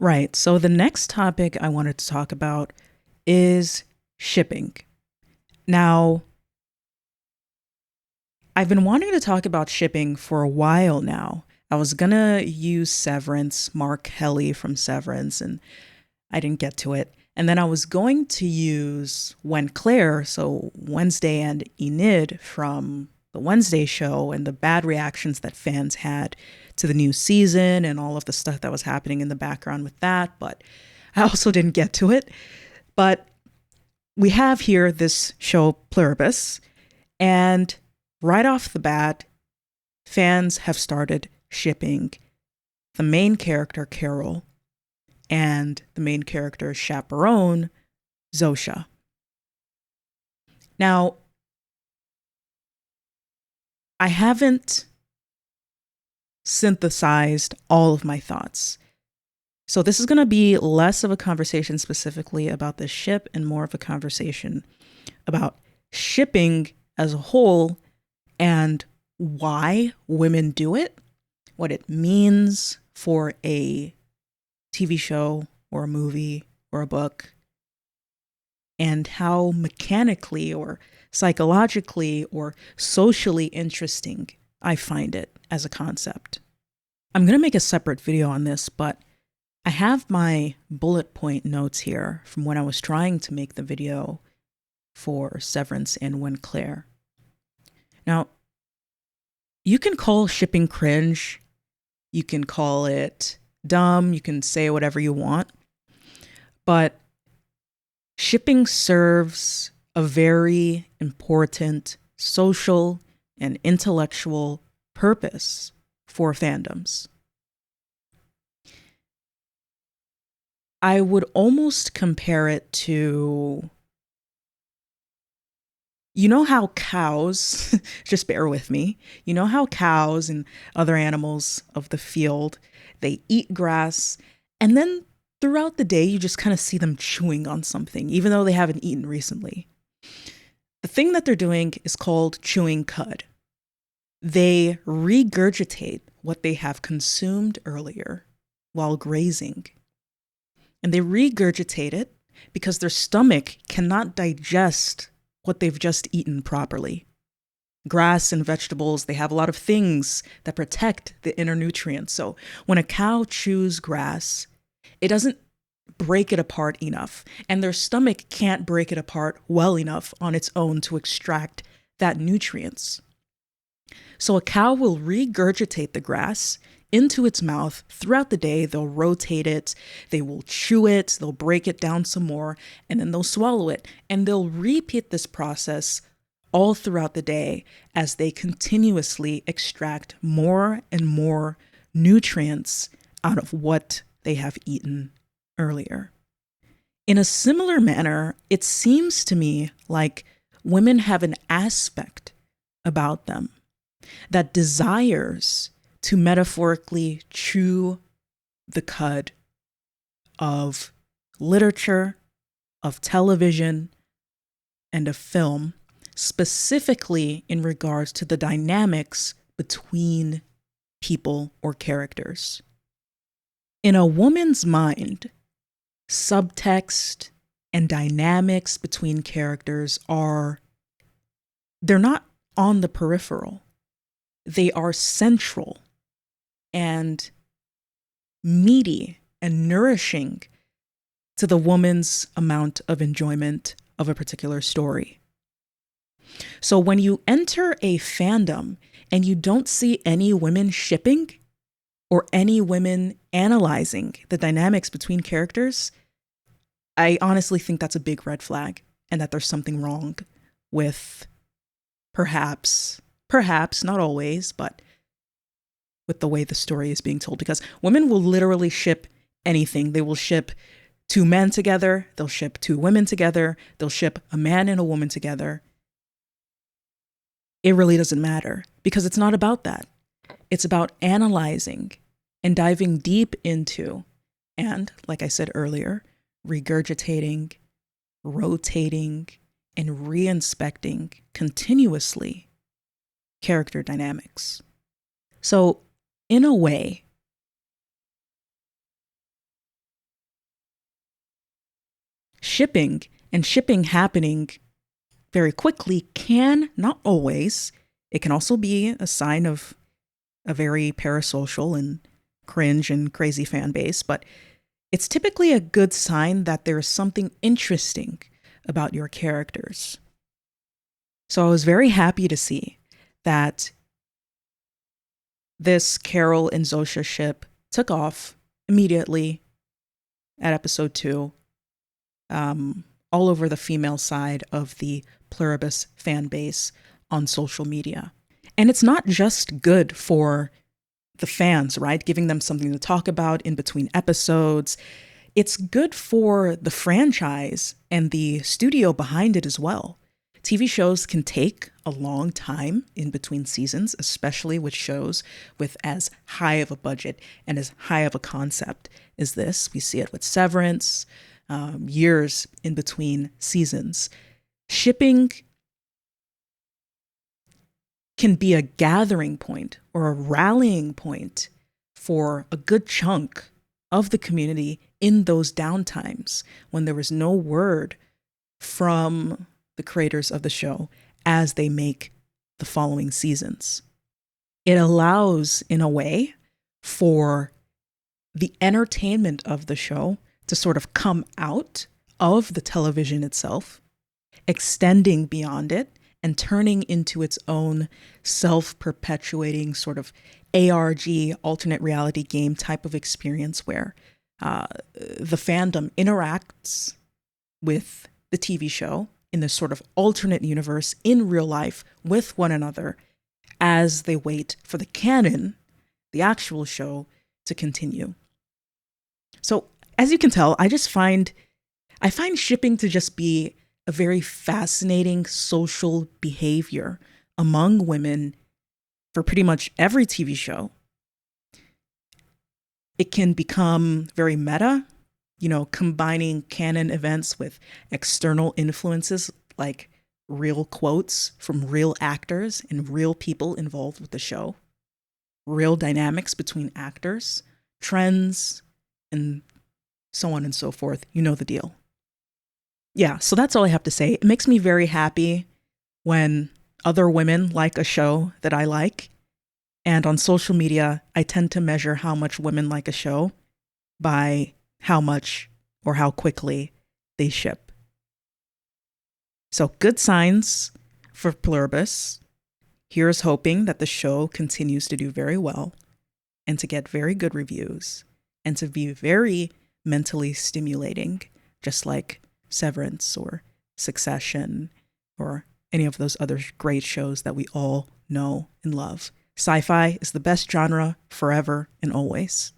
Right. So the next topic I wanted to talk about is shipping. Now, I've been wanting to talk about shipping for a while now. I was gonna use Severance, Mark Kelly from Severance, and I didn't get to it. And then I was going to use When Claire, so Wednesday and Enid from the Wednesday show, and the bad reactions that fans had to the new season and all of the stuff that was happening in the background with that. But I also didn't get to it. But we have here this show, Pluribus, and right off the bat, fans have started shipping the main character, Carol, and the main character's chaperone, Zosia. Now, I haven't synthesized all of my thoughts. So this is going to be less of a conversation specifically about this ship and more of a conversation about shipping as a whole and why women do it, what it means for a TV show or a movie or a book, and how mechanically or psychologically or socially interesting I find it as a concept. I'm going to make a separate video on this, but I have my bullet point notes here from when I was trying to make the video for Severance and When Claire. Now, you can call shipping cringe, you can call it dumb, you can say whatever you want, but shipping serves a very important social and intellectual purpose for fandoms. I would almost compare it to, you know how cows, just bear with me, you know how cows and other animals of the field, they eat grass, and then throughout the day you just kind of see them chewing on something, even though they haven't eaten recently. The thing that they're doing is called chewing cud. They regurgitate what they have consumed earlier while grazing. And they regurgitate it because their stomach cannot digest what they've just eaten properly. Grass and vegetables, they have a lot of things that protect the inner nutrients. So when a cow chews grass, it doesn't break it apart enough, and their stomach can't break it apart well enough on its own to extract that nutrients. So a cow will regurgitate the grass into its mouth throughout the day. They'll rotate it, they will chew it, they'll break it down some more, and then they'll swallow it. And they'll repeat this process all throughout the day as they continuously extract more and more nutrients out of what they have eaten earlier. In a similar manner, it seems to me like women have an aspect about them that desires to metaphorically chew the cud of literature, of television, and of film, specifically in regards to the dynamics between people or characters. In a woman's mind, subtext and dynamics between characters they're not on the peripheral. They are central and meaty and nourishing to the woman's amount of enjoyment of a particular story. So when you enter a fandom and you don't see any women shipping or any women analyzing the dynamics between characters, I honestly think that's a big red flag and that there's something wrong with perhaps, not always, but with the way the story is being told. Because women will literally ship anything. They will ship two men together, they'll ship two women together, they'll ship a man and a woman together. It really doesn't matter because it's not about that. It's about analyzing and diving deep into, and like I said earlier, regurgitating, rotating, and re-inspecting continuously character dynamics. So, in a way, shipping, and shipping happening very quickly can, not always, it can also be a sign of a very parasocial and cringe and crazy fan base, but it's typically a good sign that there's something interesting about your characters. So I was very happy to see that this Carol and Zosia ship took off immediately at episode 2, all over the female side of the Pluribus fan base on social media. And it's not just good for the fans, right? Giving them something to talk about in between episodes. It's good for the franchise and the studio behind it as well. TV shows can take a long time in between seasons, especially with shows with as high of a budget and as high of a concept as this. We see it with Severance, years in between seasons. Shipping can be a gathering point or a rallying point for a good chunk of the community in those downtimes when there was no word from the creators of the show as they make the following seasons. It allows, in a way, for the entertainment of the show to sort of come out of the television itself, extending beyond it, and turning into its own self-perpetuating sort of ARG, alternate reality game type of experience where the fandom interacts with the TV show in this sort of alternate universe in real life with one another as they wait for the canon, the actual show, to continue. So as you can tell, I find shipping to just be a very fascinating social behavior among women for pretty much every TV show. It can become very meta, combining canon events with external influences like real quotes from real actors and real people involved with the show, real dynamics between actors, trends, and so on and so forth. You know the deal. Yeah, so that's all I have to say. It makes me very happy when other women like a show that I like. And on social media, I tend to measure how much women like a show by how much or how quickly they ship. So good signs for Pluribus. Here's hoping that the show continues to do very well and to get very good reviews and to be very mentally stimulating, just like Severance or Succession or any of those other great shows that we all know and love. Sci-fi is the best genre forever and always.